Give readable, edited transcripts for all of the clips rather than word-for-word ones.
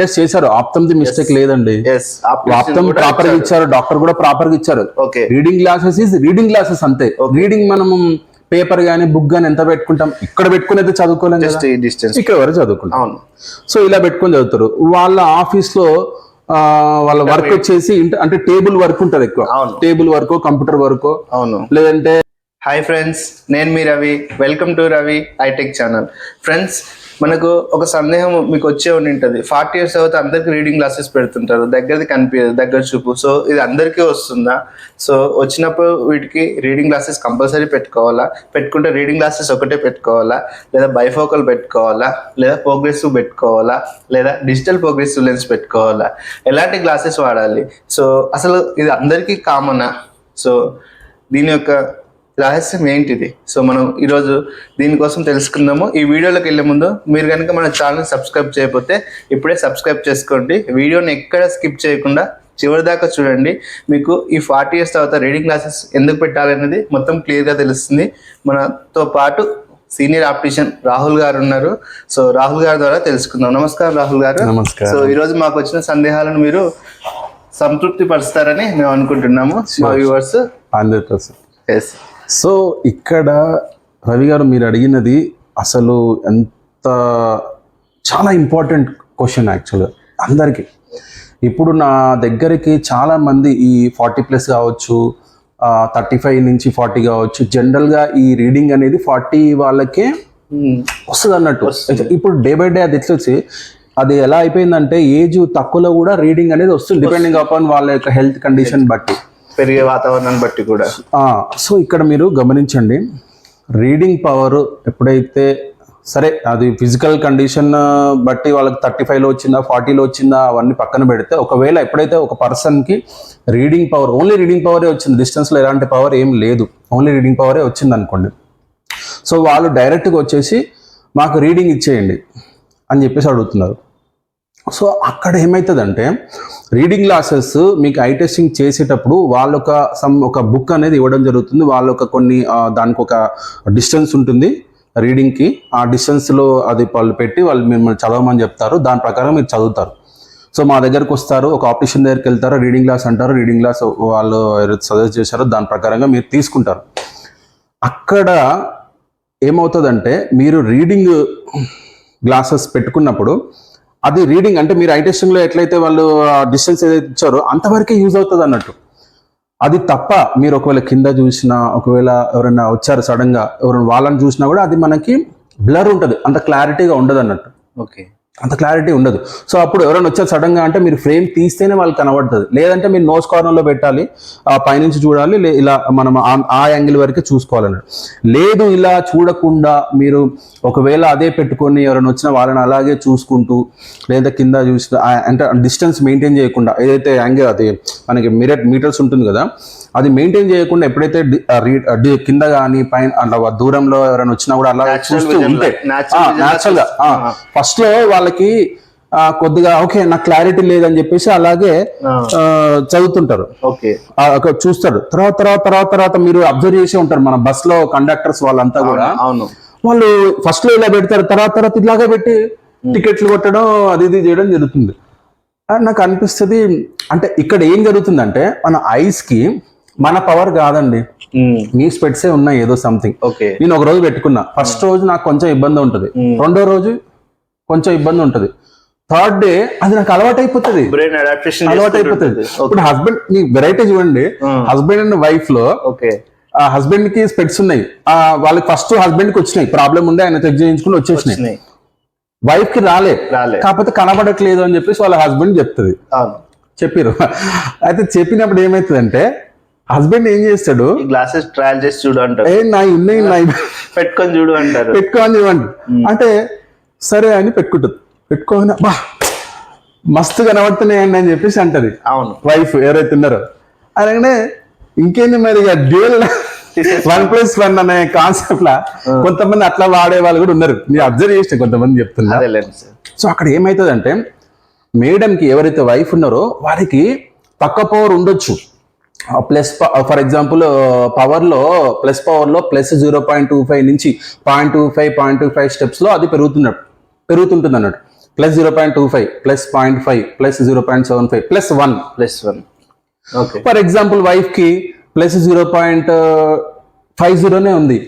Test చేశారు, ఆప్తంది mistake లేదండి. ఆప్తం proper గా ఇచ్చారు, డాక్టర్ కూడా ప్రాపర్ గా ఇచ్చారు. Reading glasses is reading glasses అంతే. రీడింగ్ మనం పేపర్ గానీ బుక్ గానీ ఎంత పెట్టుకుంటాం, ఇక్కడ పెట్టుకునేది చదువుకోలేం, ఇక్కడ వరకు చదువుకుంటాం. సో ఇలా పెట్టుకొని చదువుతారు. వాళ్ళ ఆఫీస్ లో వాళ్ళ వర్క్ వచ్చేసి అంటే టేబుల్ వర్క్ ఉంటది ఎక్కువ, టేబుల్ వర్క్, కంప్యూటర్ వర్క్, లేదంటే. హాయ్ ఫ్రెండ్స్, నేను మీ Ravi. Welcome to Ravi hi tech channel. Friends, మనకు ఒక సందేహం మీకు వచ్చే ఉంటుంది. 40 years తర్వాత అందరికి రీడింగ్ గ్లాసెస్ పెడుతుంటారు, దగ్గరది కనిపించదు, దగ్గర చూపు. సో ఇది అందరికీ వస్తుందా? సో వచ్చినప్పుడు వీటికి రీడింగ్ గ్లాసెస్ కంపల్సరీ పెట్టుకోవాలా? పెట్టుకుంటే రీడింగ్ గ్లాసెస్ ఒకటే పెట్టుకోవాలా, లేదా బైఫోకల్ పెట్టుకోవాలా, లేదా ప్రోగ్రెసివ్ పెట్టుకోవాలా, లేదా డిజిటల్ ప్రోగ్రెసివ్ లెన్స్ పెట్టుకోవాలా? ఎలాంటి గ్లాసెస్ వాడాలి? సో అసలు ఇది అందరికీ కామనా? సో దీని యొక్క రహస్యం ఏంటిది? సో మనం ఈరోజు దీనికోసం తెలుసుకుందాము. ఈ వీడియోలోకి వెళ్ళే ముందు మీరు కనుక మన ఛానల్ సబ్స్క్రైబ్ చేయకపోతే ఇప్పుడే సబ్స్క్రైబ్ చేసుకోండి. వీడియోని ఎక్కడ స్కిప్ చేయకుండా చివరి దాకా చూడండి. మీకు ఈ 40 years తర్వాత రీడింగ్ క్లాసెస్ ఎందుకు పెట్టాలనేది మొత్తం క్లియర్గా తెలుస్తుంది. మనతో పాటు సీనియర్ ఆప్టిషియన్ రాహుల్ గారు ఉన్నారు. సో రాహుల్ గారి ద్వారా తెలుసుకుందాం. నమస్కారం రాహుల్ గారు. నమస్కారం. సో ఈరోజు మాకు వచ్చిన సందేహాలను మీరు సంతృప్తి పరుస్తారని మేము అనుకుంటున్నాము. మా వ్యూవర్స్ 100%. సో ఇక్కడ రవి గారు మీరు అడిగినది అసలు ఎంత చాలా ఇంపార్టెంట్ క్వశ్చన్ యాక్చువల్గా అందరికీ. ఇప్పుడు నా దగ్గరికి చాలామంది ఈ 40+ కావచ్చు, 35 నుంచి 40 కావచ్చు, జనరల్గా ఈ రీడింగ్ అనేది 40 వాళ్ళకే వస్తుంది అన్నట్టు. ఇప్పుడు డే బై డే అది ఎట్లా వచ్చి అది ఎలా అయిపోయిందంటే ఏజ్ తక్కువలో కూడా రీడింగ్ అనేది వస్తుంది, డిపెండింగ్ అపాన్ వాళ్ళ యొక్క హెల్త్ కండిషన్ బట్టి, పెరిగే వాతావరణాన్ని బట్టి కూడా. సో ఇక్కడ మీరు గమనించండి, రీడింగ్ పవర్ ఎప్పుడైతే సరే అది ఫిజికల్ కండిషన్ బట్టి వాళ్ళకి 35లో వచ్చిందా 40లో వచ్చిందా అవన్నీ పక్కన పెడితే, ఒకవేళ ఎప్పుడైతే ఒక పర్సన్కి రీడింగ్ పవర్, ఓన్లీ రీడింగ్ పవరే వచ్చింది, డిస్టెన్స్లో ఎలాంటి పవర్ ఏం లేదు, ఓన్లీ రీడింగ్ పవరే వచ్చింది అనుకోండి. సో వాళ్ళు డైరెక్ట్గా వచ్చేసి మాకు రీడింగ్ ఇచ్చేయండి అని చెప్పేసి అడుగుతున్నారు. సో అక్కడ ఏమవుతుందంటే రీడింగ్ గ్లాసెస్ మీకు ఐ టెస్టింగ్ చేసేటప్పుడు వాళ్ళు ఒక బుక్ అనేది ఇవ్వడం జరుగుతుంది. వాళ్ళు కొన్ని దానికి ఒక డిస్టెన్స్ ఉంటుంది రీడింగ్కి, ఆ డిస్టెన్స్లో అది వాళ్ళు పెట్టి వాళ్ళు మిమ్మల్ని చదవమని చెప్తారు, దాని ప్రకారం మీరు చదువుతారు. సో మా దగ్గరకు వస్తారు, ఒక ఆప్టిషియన్ దగ్గరికి వెళ్తారు, రీడింగ్ గ్లాస్ అంటారు, రీడింగ్ గ్లాస్ వాళ్ళు సజెస్ట్ చేశారో దాని ప్రకారంగా మీరు తీసుకుంటారు. అక్కడ ఏమవుతుందంటే మీరు రీడింగ్ గ్లాసెస్ పెట్టుకున్నప్పుడు అది రీడింగ్ అంటే మీరు ఐ టెస్టింగ్లో ఎట్లయితే వాళ్ళు డిస్టెన్స్ ఏదైతే ఇచ్చారో అంతవరకే యూజ్ అవుతుంది అన్నట్టు. అది తప్ప మీరు ఒకవేళ కింద చూసినా, ఒకవేళ ఎవరైనా వచ్చారు సడన్గా ఎవరైనా వాళ్ళని చూసినా కూడా అది మనకి బ్లర్ ఉంటుంది, అంత క్లారిటీగా ఉండదు అన్నట్టు. ఓకే, అంత క్లారిటీ ఉండదు. సో అప్పుడు ఎవరైనా వచ్చారు సడన్గా అంటే మీరు ఫ్రేమ్ తీస్తేనే వాళ్ళకి కనబడుతుంది, లేదంటే మీరు నోస్ కార్నర్లో పెట్టాలి, పైనుంచి చూడాలి, ఇలా మనం ఆ యాంగిల్ వరకే చూసుకోవాలన్నట్టు. లేదు ఇలా చూడకుండా మీరు ఒకవేళ అదే పెట్టుకొని ఎవరైనా వచ్చినా వాళ్ళని అలాగే చూసుకుంటూ, లేదా కింద చూసిన అంటే డిస్టెన్స్ మెయింటైన్ చేయకుండా, ఏదైతే యాంగిల్ అది మనకి మీటర్స్ ఉంటుంది కదా, అది మెయింటైన్ చేయకుండా ఎప్పుడైతే కింద కానీ పైన అట్లా దూరంలో ఎవరైనా వచ్చినా కూడా అలా చూస్తూ ఉంటే న్యాచురల్ గా ఫస్ట్ లో వాళ్ళకి కొద్దిగా ఓకే నాకు క్లారిటీ లేదని చెప్పేసి అలాగే చదువుతుంటారు, చూస్తారు. తర్వాత మీరు అబ్జర్వ్ చేసే ఉంటారు, మన బస్ లో కండక్టర్స్ వాళ్ళంతా కూడా వాళ్ళు ఫస్ట్ లో ఇలా పెడతారు, తర్వాత ఇలాగే పెట్టి టికెట్లు కొట్టడం అది ఇది చేయడం జరుగుతుంది. నాకు అనిపిస్తుంది అంటే ఇక్కడ ఏం జరుగుతుందంటే మన ఐస్ కి మన పవర్ కాదండి, మీ స్పెట్సే ఉన్నాయి ఏదో సంథింగ్. నేను ఒక రోజు పెట్టుకున్నా, ఫస్ట్ రోజు నాకు కొంచెం ఇబ్బంది ఉంటుంది, రెండో రోజు కొంచెం ఇబ్బంది ఉంటుంది, థర్డ్ డే అది నాకు అలవాటు అయిపోతుంది. ఇప్పుడు హస్బెండ్ మీ వెరైటీ చూడండి, హస్బెండ్ అండ్ వైఫ్ లో హస్బెండ్ కి స్పెట్స్ ఉన్నాయి, వాళ్ళకి ఫస్ట్ హస్బెండ్ కి వచ్చినాయి, ప్రాబ్లం ఉండే ఆయన చెక్ చేయించుకుని వచ్చేసినాయి, వైఫ్ కి రాలే, కాకపోతే కనబడట్లేదు అని చెప్పేసి వాళ్ళ హస్బెండ్ చెప్తుంది. చెప్పారు. అయితే చెప్పినప్పుడు ఏమైతుందంటే హస్బెండ్ ఏం చేస్తాడు, గ్లాసెస్ ట్రయల్ చేసి చూడు అంటారు, పెట్టుకొని చూడు అంటారు, పెట్టుకోని చూడండి అంటే సరే అని పెట్టుకోని బా మస్తు కనబడుతున్నాయండి అని చెప్పేసి అంటది వైఫ్ ఎవరైతే ఉన్నారో. అలాగనే ఇంకేంది మరి డ్యూయల్ 1+1 అనే కాన్సెప్ట్ లా కొంతమంది అట్లా వాడే వాళ్ళు కూడా ఉన్నారు, మీరు అబ్జర్వ్ చేస్తే కొంతమంది చెప్తున్నారు. సో అక్కడ ఏమవుతుంది అంటే మేడంకి ఎవరైతే వైఫ్ ఉన్నారో వారికి తక్కువ పవర్ ఉండొచ్చు, ప్లస్ ఫర్ ఎగ్జాంపుల్ పవర్లో ప్లస్ పవర్లో +0.25 నుంచి 0.25 స్టెప్స్లో అది పెరుగుతుంటుంది అన్నట్టు. Plus 0.25 plus 0.5 plus 0.75 plus 1. +1. Okay. For example wife కి ప్లస్ 0.50 ఉంది,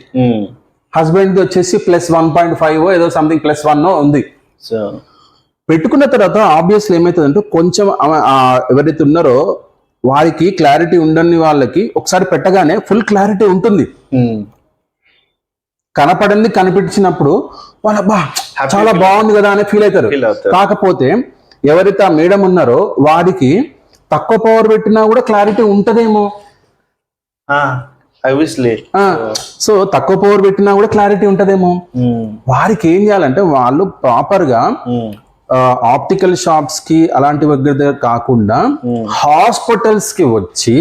హస్బెండ్ వచ్చేసి ప్లస్ 1.5 ఏదో సంథింగ్ ప్లస్ 1 ఉంది. సో పెట్టుకున్న తర్వాత ఆబ్వియస్లీ ఏమవుతుందంటే కొంచెం ఎవరైతే ఉన్నారో వారికి క్లారిటీ ఉండని వాళ్ళకి ఒకసారి పెట్టగానే ఫుల్ క్లారిటీ ఉంటుంది. కనపడింది కనిపించినప్పుడు వాళ్ళ బా చాలా బాగుంది కదా అని ఫీల్ అవుతారు. కాకపోతే ఎవరైతే ఆ మేడం ఉన్నారో వారికి తక్కువ పవర్ పెట్టినా కూడా క్లారిటీ ఉంటదేమో. సో తక్కువ పవర్ పెట్టినా కూడా క్లారిటీ ఉంటదేమో. వారికి ఏం చేయాలంటే వాళ్ళు ప్రాపర్ గా ఆప్టికల్ షాప్స్ కి అలాంటి దగ్గర కాకుండా హాస్పిటల్స్ కి వచ్చి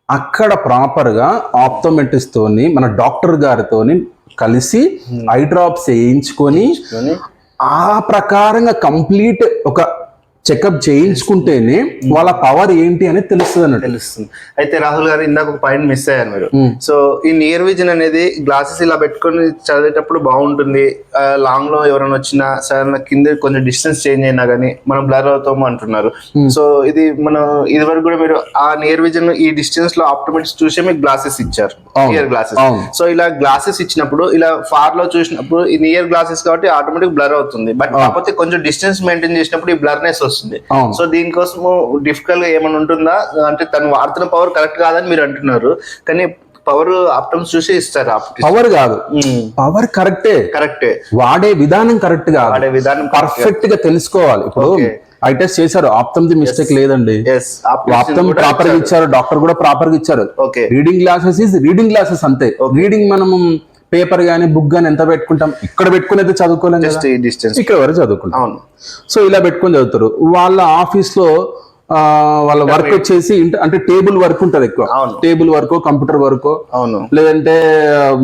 అక్కడ ప్రాపర్ గా ఆప్టోమెట్రిస్ట్ తోని మన డాక్టర్ గారితోని కలిసి ఐ డ్రాప్స్ వేయించుకొని ఆ ప్రకారంగా కంప్లీట్ ఒక చెకప్ చేయించుకుంటేనే వాళ్ళ పవర్ ఏంటి అనేది తెలుస్తుంది. అయితే రాహుల్ గారు ఇందాక ఒక పాయింట్ మిస్ అయ్యారు మీరు. సో ఈ నియర్ విజన్ అనేది గ్లాసెస్ ఇలా పెట్టుకొని చదివేటప్పుడు బాగుంటుంది, లాంగ్ లో ఎవరైనా వచ్చినా సడన్ కింద కొంచెం డిస్టెన్స్ చేంజ్ అయినా కానీ మనం బ్లర్ అవుతాము అంటున్నారు. సో ఇది మనం ఇది వరకు కూడా మీరు ఆ నియర్ విజన్ ఈ డిస్టెన్స్ లో ఆప్టోమెట్రిక్స్ చూసే మీకు గ్లాసెస్ ఇచ్చారు, నియర్ గ్లాసెస్. సో ఇలా గ్లాసెస్ ఇచ్చినప్పుడు ఇలా ఫార్ లో చూసినప్పుడు ఈ నియర్ గ్లాసెస్ కాబట్టి ఆటోమేటిక్ బ్లర్ అవుతుంది. బట్ కాకపోతే కొంచెం డిస్టెన్స్ మెయింటైన్ చేసినప్పుడు ఈ బ్లర్నెస్ వస్తుంది. సో దీనికోసం డిఫికల్ట్ గా ఏమైనా ఉంటుందా? అంటే తను వాడుతున్న పవర్ కరెక్ట్ కాదని మీరు అంటున్నారు, కానీ పవర్ ఆప్టమ్స్ చూసి ఇస్తారు. పవర్ కాదు, పవర్ కరెక్టే, వాడే విధానం కరెక్ట్ గా, వాడే విధానం పర్ఫెక్ట్ గా తెలుసుకోవాలి. ఇప్పుడు ఐ టెస్ట్ చేశారు, ఆప్టమ్ ది మిస్టేక్ లేదండి, ఆప్టమ్ ప్రాపర్ గా ఇచ్చారు, డాక్టర్ కూడా ప్రాపర్ గా ఇచ్చారు. Reading glasses is reading glasses అంతే. రీడింగ్ మనము పేపర్ గానీ బుక్ గానీ ఎంత పెట్టుకుంటాం, ఇక్కడ పెట్టుకుని అయితే చదువుకోలేం, ఇక్కడ వరకు చదువుకుంటాం. సో ఇలా పెట్టుకొని చదువుతారు. వాళ్ళ ఆఫీస్ లో వాళ్ళ వర్క్ వచ్చేసి అంటే టేబుల్ వర్క్ ఉంటది ఎక్కువ, టేబుల్ వర్క్, కంప్యూటర్ వర్క్, లేదంటే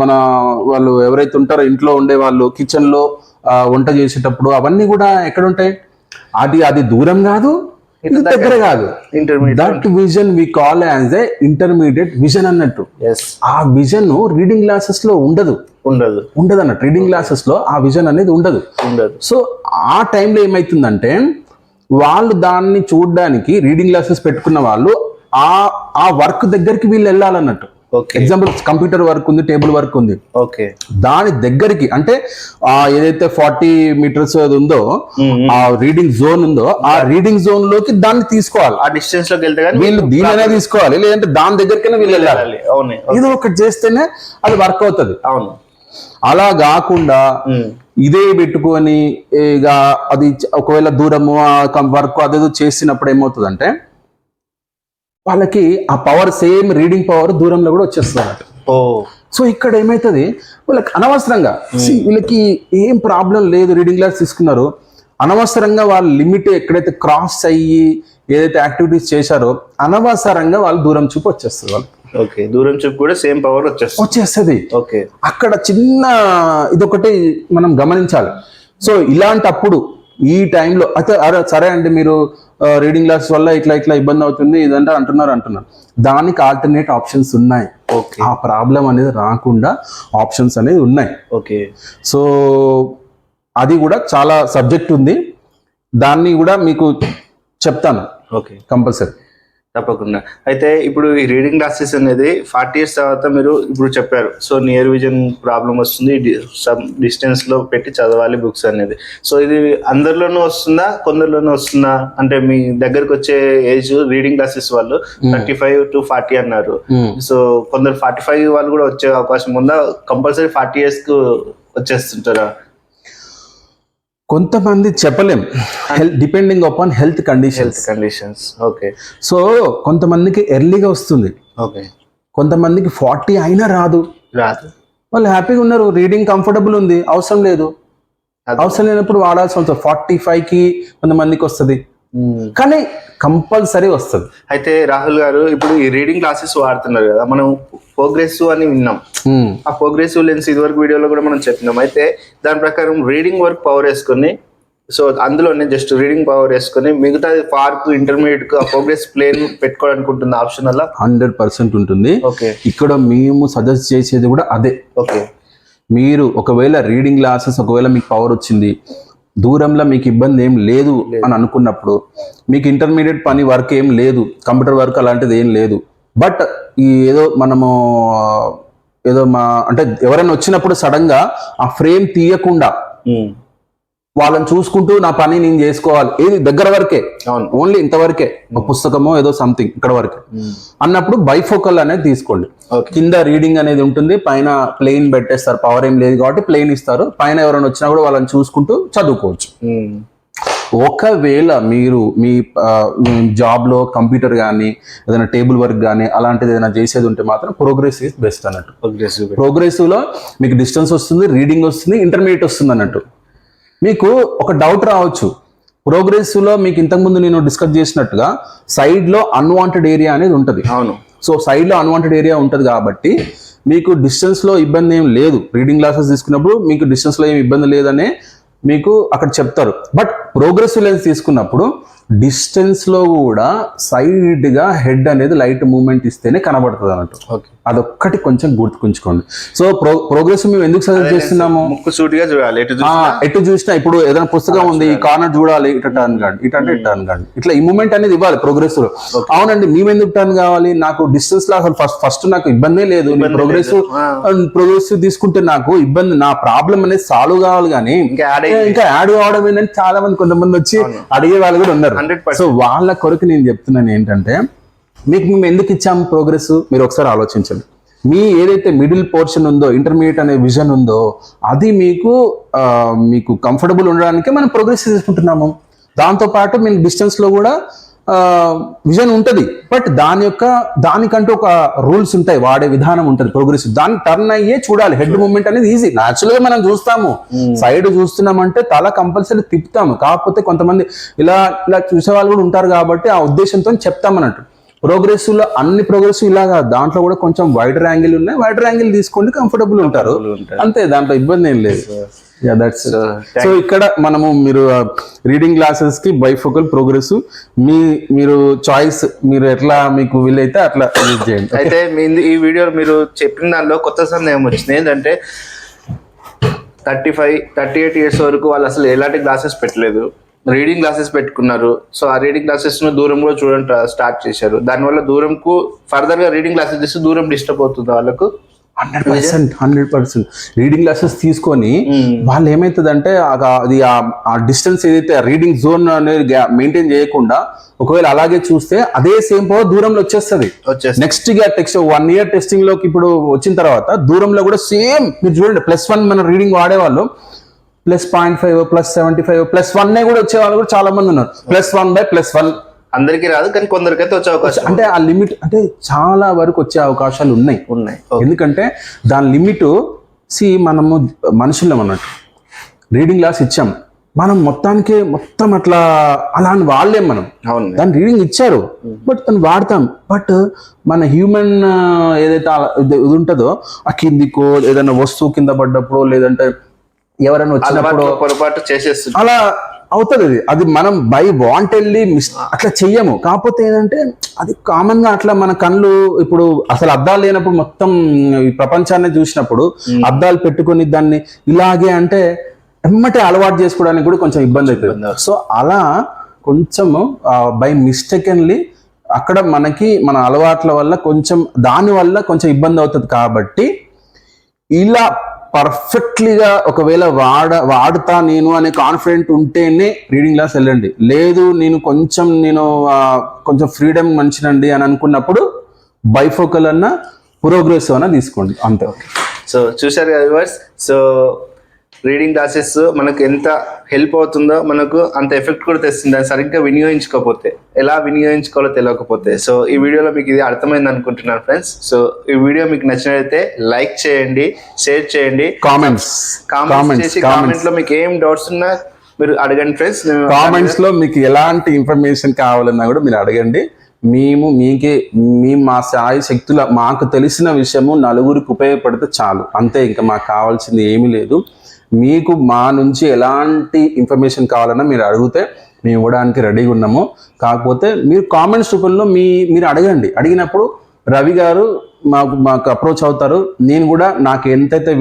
మన వాళ్ళు ఎవరైతే ఉంటారో ఇంట్లో ఉండే వాళ్ళు కిచెన్ లో వంట చేసేటప్పుడు అవన్నీ కూడా ఎక్కడ ఉంటాయి, అది దూరం కాదు, ఇది దగ్గర కాదు. That vision we call as a intermediate vision అన్నట్టు. ఆ విజన్ రీడింగ్ గ్లాసెస్ లో ఉండదు అన్నట్టు. రీడింగ్ గ్లాసెస్ లో ఆ విజన్ అనేది ఉండదు. సో ఆ టైంలో ఏమైతుందంటే వాళ్ళు దాన్ని చూడడానికి రీడింగ్ గ్లాసెస్ పెట్టుకున్న వాళ్ళు ఆ వర్క్ దగ్గరికి వీళ్ళు వెళ్ళాలన్నట్టు. ఎగ్జాంపుల్ కంప్యూటర్ వర్క్ ఉంది, టేబుల్ వర్క్ ఉంది, దాని దగ్గరికి అంటే ఏదైతే 40 meters ఉందో ఆ రీడింగ్ జోన్ ఉందో ఆ రీడింగ్ జోన్ లోకి దాన్ని తీసుకోవాలి. ఆ డిస్టెన్స్ లోకి వెళ్తే వీళ్ళు దీనినే తీసుకోవాలి, లేదంటే దాని దగ్గరికైనా వీళ్ళు వెళ్ళాలి. ఇది ఒకటి చేస్తేనే అది వర్క్ అవుతుంది. అవును, అలా కాకుండా ఇదే పెట్టుకొని ఇక అది ఒకవేళ దూరము వర్క్ అదేదో చేసినప్పుడు ఏమవుతుందంటే వాళ్ళకి ఆ పవర్ సేమ్ రీడింగ్ పవర్ దూరంలో కూడా వచ్చేస్తుంది అన్నట్టు. సో ఇక్కడ ఏమైతుంది, వాళ్ళకి అనవసరంగా వీళ్ళకి ఏం ప్రాబ్లం లేదు, రీడింగ్ గ్లాస్ తీసుకున్నారు, అనవసరంగా వాళ్ళ లిమిట్ ఎక్కడైతే క్రాస్ అయ్యి ఏదైతే యాక్టివిటీస్ చేశారో అనవసరంగా వాళ్ళు దూరం చూపు వచ్చేస్తుంది వాళ్ళు. దూరం చూపు కూడా సేమ్ పవర్ వచ్చేస్తుంది. అక్కడ చిన్న ఇదొకటి మనం గమనించాలి. సో ఇలాంటప్పుడు ఈ టైంలో అయితే సరే అండి మీరు రీడింగ్ గ్లాస్ వల్ల ఇట్లా ఇబ్బంది అవుతుంది ఇదంటే అంటున్నారు, దానికి ఆల్టర్నేట్ ఆప్షన్స్ ఉన్నాయి. ఆ ప్రాబ్లం అనేది రాకుండా ఆప్షన్స్ అనేది ఉన్నాయి. సో అది కూడా చాలా సబ్జెక్ట్ ఉంది, దాన్ని కూడా మీకు చెప్తాను కంపల్సరీ. తప్పకుండా. అయితే ఇప్పుడు ఈ రీడింగ్ గ్లాసెస్ అనేది 40 years తర్వాత మీరు ఇప్పుడు చెప్పారు, సో నియర్ విజన్ ప్రాబ్లం వస్తుంది, సమ్ డిస్టెన్స్ లో పెట్టి చదవాలి బుక్స్ అనేది. సో ఇది అందరిలోనూ వస్తుందా, కొందరిలోనూ వస్తుందా? అంటే మీ దగ్గరకు వచ్చే ఏజ్ రీడింగ్ గ్లాసెస్ వాళ్ళు 35 to 40 అన్నారు. సో కొందరు 45 వాళ్ళు కూడా వచ్చే అవకాశం ఉందా? కంపల్సరీ 40 years కు వచ్చేస్తుంటారా? కొంతమంది చెప్పలేం, depending upon health conditions. So కొంతమందికి ఎర్లీగా వస్తుంది, కొంతమందికి 40 అయినా రాదు. వాళ్ళు హ్యాపీగా ఉన్నారు, రీడింగ్ కంఫర్టబుల్ ఉంది, అవసరం లేదు. అవసరం లేనప్పుడు వాడాల్సి వస్తుంది. 45కి కొంతమందికి వస్తుంది, కానీ కంపల్సరీ వస్తుంది. అయితే రాహుల్ గారు ఇప్పుడు ఈ రీడింగ్ క్లాసెస్ వాడుతున్నారు కదా, మనం ప్రోగ్రెసివ్ అని విన్నాం. ఆ ప్రోగ్రెసివ్ లెన్స్ ఇదివరకు వీడియోలో కూడా మనం చెప్పినాం. అయితే దాని ప్రకారం రీడింగ్ వర్క్ పవర్ వేసుకొని, సో అందులోనే జస్ట్ రీడింగ్ పవర్ వేసుకొని మిగతా పార్క్ ఇంటర్మీడియట్ కు ప్రోగ్రెస్ ప్లేన్ పెట్టుకోవాలనుకుంటుంది ఆప్షన్ అలా 100% ఉంటుంది. ఇక్కడ మేము సజెస్ట్ చేసేది కూడా అదే. మీరు ఒకవేళ రీడింగ్ గ్లాసెస్ ఒకవేళ మీకు పవర్ వచ్చింది, దూరంలో మీకు ఇబ్బంది ఏం లేదు అని అనుకున్నప్పుడు, మీకు ఇంటర్మీడియట్ పని వర్క్ ఏం లేదు, కంప్యూటర్ వర్క్ అలాంటిది ఏం లేదు, బట్ ఈ ఏదో మనము ఏదో అంటే ఎవరైనా వచ్చినప్పుడు సడన్ గా ఆ ఫ్రేమ్ తీయకుండా వాళ్ళని చూసుకుంటూ నా పని నేను చేసుకోవాలి, ఏది దగ్గర వరకే, ఓన్లీ ఇంతవరకే, ఒక పుస్తకమో ఏదో సంథింగ్ ఇక్కడ వరకే అన్నప్పుడు బైఫోకల్ అనేది తీసుకోండి. కింద రీడింగ్ అనేది ఉంటుంది, పైన ప్లెయిన్ పెట్టేస్తారు, పవర్ ఏం లేదు కాబట్టి ప్లెయిన్ ఇస్తారు, పైన ఎవరైనా వచ్చినా కూడా వాళ్ళని చూసుకుంటూ చదువుకోవచ్చు. ఒకవేళ మీరు మీ జాబ్లో కంప్యూటర్ కానీ ఏదైనా టేబుల్ వర్క్ కానీ అలాంటిది ఏదైనా చేసేది ఉంటే మాత్రం ప్రోగ్రెస్ ఈజ్ బెస్ట్ అన్నట్టు. ప్రోగ్రెసివ్లో మీకు డిస్టెన్స్ వస్తుంది, రీడింగ్ వస్తుంది, ఇంటర్మీడియట్ వస్తుంది అన్నట్టు. మీకు ఒక డౌట్ రావచ్చు, ప్రోగ్రెసివ్లో మీకు ఇంతకుముందు నేను డిస్కస్ చేసినట్టుగా సైడ్లో అన్వాంటెడ్ ఏరియా అనేది ఉంటుంది. అవును. సో సైడ్లో అన్వాంటెడ్ ఏరియా ఉంటుంది కాబట్టి మీకు డిస్టెన్స్లో ఇబ్బంది ఏం లేదు. రీడింగ్ క్లాసెస్ తీసుకున్నప్పుడు మీకు డిస్టెన్స్లో ఏం ఇబ్బంది లేదనే మీకు అక్కడ చెప్తారు. బట్ ప్రోగ్రెసివ్ లెన్స్ తీసుకున్నప్పుడు డిస్టెన్స్లో కూడా సైడ్గా హెడ్ అనేది లైట్ మూవ్మెంట్ ఇస్తేనే కనబడుతుంది అన్నట్టు. అదొక్కటి కొంచెం గుర్తుకుంచుకోండి. సో ప్రోగ్రెసివ్ మేము ఎందుకు సజెస్ట్ చేస్తున్నాము, ముక్కు సూటిగా చూడాలి, ఎటు చూసినా. ఇప్పుడు ఏదైనా పుస్తకం ఉంది, ఈ కార్నర్ చూడాలి, ఇటు టర్న్ కాండి, ఇటు అంటే టర్న్ కాండి, ఇట్లా ఈ మూమెంట్ అనేది ఇవ్వాలి ప్రోగ్రెసివ్ లో. అవునండి, మేము ఎందుకు టర్న్ కావాలి, నాకు డిస్టెన్స్ లో అసలు ఫస్ట్ నాకు ఇబ్బందే లేదు, ప్రోగ్రెసివ్ తీసుకుంటే నాకు ఇబ్బంది, నా ప్రాబ్లం అనేది సాల్వ్ కావాలి, కానీ ఇంకా యాడ్ కావడం ఏంటంటే చాలా మంది కొంతమంది వచ్చి అడిగే వాళ్ళు కూడా ఉన్నారు. సో వాళ్ళ కొరకు నేను చెప్తున్నాను ఏంటంటే, మీకు మేము ఎందుకు ఇచ్చాము ప్రోగ్రెస్ మీరు ఒకసారి ఆలోచించండి. మీ ఏదైతే మిడిల్ పోర్షన్ ఉందో, ఇంటర్మీడియట్ అనే విజన్ ఉందో, అది మీకు కంఫర్టబుల్ ఉండడానికే మనం ప్రోగ్రెస్ తీసుకుంటున్నాము. దాంతోపాటు మీకు డిస్టెన్స్లో కూడా విజన్ ఉంటుంది, బట్ దానికంటూ ఒక రూల్స్ ఉంటాయి, వాడే విధానం ఉంటుంది. ప్రోగ్రెసివ్ దాన్ని టర్న్ అయ్యే చూడాలి, హెడ్ మూవ్మెంట్ అనేది ఈజీ, న్యాచురల్ గా మనం చూస్తాము. సైడ్ చూస్తున్నామంటే తల కంపల్సరీ తిప్పుతాము, కాకపోతే కొంతమంది ఇలా చూసే వాళ్ళు కూడా ఉంటారు కాబట్టి ఆ ఉద్దేశంతో చెప్తామన్నట్టు. ప్రోగ్రెసివ్ లో అన్ని ప్రోగ్రెసివ్ ఇలాగా, దాంట్లో కూడా కొంచెం వైడర్ యాంగిల్ ఉన్నాయి, వైడర్ యాంగిల్ తీసుకోండి, కంఫర్టబుల్ ఉంటారు, అంతే, దాంట్లో ఇబ్బంది ఏం లేదు. సో ఇక్కడ మనము మీరు రీడింగ్ క్లాసెస్ కి బైఫోకల్ ప్రోగ్రెసివ్ మీరు చాయిస్, మీరు ఎట్లా మీకు వీలైతే అట్లా యూజ్ చేయండి. అయితే ఈ వీడియో మీరు చెప్పిన దానిలో కొత్త సందేహం వచ్చింది ఏంటంటే, 35-38 ఇయర్స్ వరకు వాళ్ళు అసలు ఎలాంటి క్లాసెస్ పెట్టలేదు, రీడింగ్ క్లాసెస్ పెట్టుకున్నారు. సో ఆ రీడింగ్ క్లాసెస్ ను దూరం కూడా చూడడం స్టార్ట్ చేశారు. దానివల్ల దూరంకు ఫర్దర్ గా రీడింగ్ క్లాసెస్ చేస్తే దూరం డిస్టర్బ్ అవుతుంది వాళ్ళకు. 100% రీడింగ్ క్లాసెస్ తీసుకొని వాళ్ళు ఏమైతుందంటే అది ఆ డిస్టెన్స్ ఏదైతే రీడింగ్ జోన్ అనేది మెయింటైన్ చేయకుండా ఒకవేళ అలాగే చూస్తే అదే సేమ్ పవర్ దూరంలో వచ్చేస్తుంది. నెక్స్ట్ టెక్స్ట్ 1 year టెస్టింగ్ లోకి ఇప్పుడు వచ్చిన తర్వాత దూరంలో కూడా సేమ్ మీరు చూడండి, +1 మన రీడింగ్ వాడేవాళ్ళు +0.5 +75 +1 కూడా వచ్చే వాళ్ళు కూడా చాలా మంది ఉన్నారు. +1/+1 అందరికీ రాదు, కానీ కొందరికైతే వచ్చే అవకాశం, అంటే ఆ లిమిట్ అంటే చాలా వరకు వచ్చే అవకాశాలు ఉన్నాయి. ఎందుకంటే దాని లిమిట్ మనము మనుషులం అన్నట్టు. రీడింగ్ క్లాస్ ఇచ్చాం, మనం మొత్తం అట్లా అలా అని వాడలేం మనం. దాని రీడింగ్ ఇచ్చారు, బట్ దాన్ని వాడతాం. బట్ మన హ్యూమన్ ఏదైతే ఇది ఉంటుందో, ఆ కిందికో ఏదైనా వస్తువు కింద పడ్డప్పుడు, లేదంటే ఎవరైనా వచ్చినప్పుడు పొరపాటు చేసేస్తుంది, అలా అవుతుంది. అది మనం బై వాంటెడ్లీ అట్లా చెయ్యము. కాకపోతే ఏంటంటే అది కామన్ గా అట్లా మన కళ్ళు ఇప్పుడు అసలు అద్దాలు లేనప్పుడు మొత్తం ఈ ప్రపంచాన్ని చూసినప్పుడు అద్దాలు పెట్టుకొని దాన్ని ఇలాగే అంటే ఎమ్మటే అలవాటు చేసుకోవడానికి కూడా కొంచెం ఇబ్బంది అవుతుంది. సో అలా కొంచెము బై మిస్టేకెన్లీ అక్కడ మన అలవాట్ల వల్ల దాని వల్ల కొంచెం ఇబ్బంది అవుతుంది. కాబట్టి ఇలా పర్ఫెక్ట్లీగా ఒకవేళ వాడుతా నేను అనే కాన్ఫిడెంట్ ఉంటేనే రీడింగ్ క్లాస్ వెళ్ళండి. లేదు నేను కొంచెం ఫ్రీడమ్ మంచినండి అని అనుకున్నప్పుడు బైఫోకల్ అన్న ప్రోగ్రెసివ్ అన్న తీసుకోండి, అంతే. సో చూశారు కదా వ్యూవర్స్, సో రీడింగ్ క్లాసెస్ మనకు ఎంత హెల్ప్ అవుతుందో మనకు అంత ఎఫెక్ట్ కూడా తెస్తుంది, దాన్ని సరిగ్గా వినియోగించుకోకపోతే, ఎలా వినియోగించుకోవాలో తెలియకపోతే. సో ఈ వీడియోలో మీకు ఇది అర్థమైంది అనుకుంటున్నాను ఫ్రెండ్స్. సో ఈ వీడియో మీకు నచ్చినట్లయితే లైక్ చేయండి, షేర్ చేయండి, కామెంట్స్ చేసి కామెంట్ లో మీకు ఏం డౌట్స్ ఉన్నా మీరు అడగండి ఫ్రెండ్స్. కామెంట్స్ లో మీకు ఎలాంటి ఇన్ఫర్మేషన్ కావాలన్నా కూడా మీరు అడగండి. మేము మా సాయి శక్తుల మాకు తెలిసిన విషయము నలుగురికి ఉపయోగపడితే చాలు, అంతే. ఇంకా మాకు కావాల్సింది ఏమీ లేదు. మీకు మా నుంచి ఎలాంటి ఇన్ఫర్మేషన్ కావాలన్నా మీరు అడిగితే మేము ఇవ్వడానికి రెడీగా ఉన్నాము. కాకపోతే మీరు కామెంట్స్ రూపంలో మీరు అడగండి. అడిగినప్పుడు రవి గారు మాకు అప్రోచ్ అవుతారు. నేను కూడా నాకు ఎంతైతే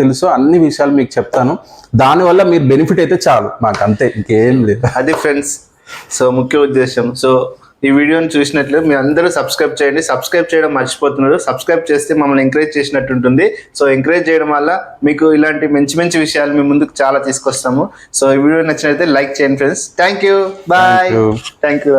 తెలుసో అన్ని విషయాలు మీకు చెప్తాను. దానివల్ల మీరు బెనిఫిట్ అయితే చాలు మాకు, అంతే, ఇంకేం లేదు. అది ఫ్రెండ్స్, సో ముఖ్య ఉద్దేశం. సో ఈ వీడియోని చూసినట్లు మీ అందరూ సబ్స్క్రైబ్ చేయండి. సబ్స్క్రైబ్ చేయడం మర్చిపోతున్నారు. సబ్స్క్రైబ్ చేస్తే మమ్మల్ని ఎంకరేజ్ చేసినట్టు ఉంటుంది. సో ఎంకరేజ్ చేయడం వల్ల మీకు ఇలాంటి మంచి మంచి విషయాలు మీ ముందుకు చాలా తీసుకొస్తాము. సో ఈ వీడియో నచ్చినట్లయితే లైక్ చేయండి friends. Thank you, bye. Thank you.